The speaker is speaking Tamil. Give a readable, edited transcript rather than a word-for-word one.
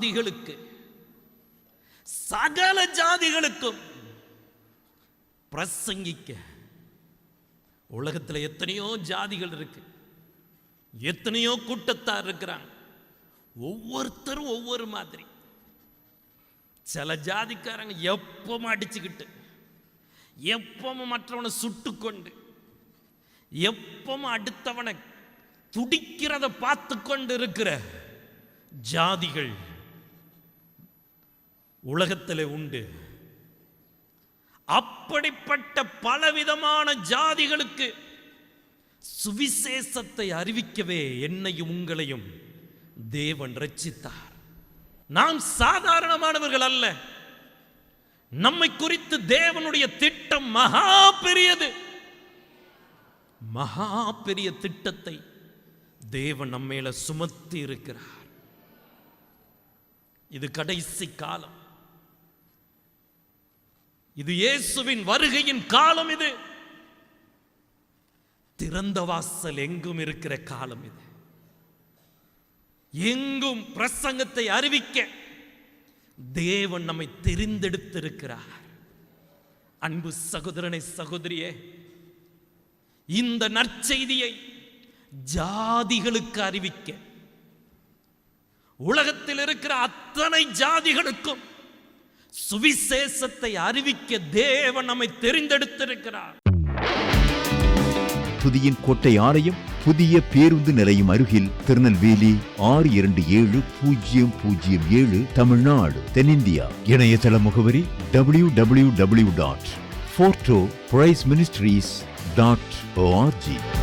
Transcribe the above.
ஜாதிகளுக்கு, சகல ஜாதிகளுக்கும் பிரசங்கிக்க. உலகத்தில் எத்தனையோ ஜாதிகள் இருக்கு, எத்தனையோ கூட்டத்தார் இருக்கிறாங்க. ஒவ்வொருத்தரும் ஒவ்வொரு மாதிரி. சில ஜாதிக்காரங்க எப்பவும் அடிச்சுக்கிட்டு, எப்பவும் மற்றவனை சுட்டுக்கொண்டு, எப்பவும் அடுத்தவனை துடிக்கிறத பார்த்து கொண்டு இருக்கிற ஜாதிகள் உலகத்தில் உண்டு. அப்படிப்பட்ட பலவிதமான ஜாதிகளுக்கு சுவிசேஷத்தை அறிவிக்கவே என்னையும் உங்களையும் தேவன் ரட்சித்தார். நாம் சாதாரணமானவர்கள் அல்ல. நம்மை குறித்து தேவனுடைய திட்டம் மகா பெரியது. மகா பெரிய திட்டத்தை தேவன் நம்மேல சுமத்தி இருக்கிறார். இது கடைசி காலம். இது இயேசுவின் வருகையின் காலம். இது திறந்த வாசல் எங்கும் இருக்கிற காலம். இது எங்கும் பிரசங்கத்தை அறிவிக்க தேவன் நம்மை தெரிந்தெடுத்திருக்கிறார். அன்பு சகோதரனை, சகோதரியே, இந்த நற்செய்தியை ஜாதிகளுக்கு அறிவிக்க, உலகத்தில் இருக்கிற அத்தனை ஜாதிகளுக்கும் சுவிசேஷத்தை அறிவிக்க தேவன் நம்மை தெரிந்தெடுத்திருக்கிறார். புதியின் கோட்டை ஆலயம் புதிய பேருந்து நிலையம் அருகில், திருநெல்வேலி 620007 தமிழ்நாடு, தென்னிந்தியா. இணையதள முகவரி www.fortopriceministries.org.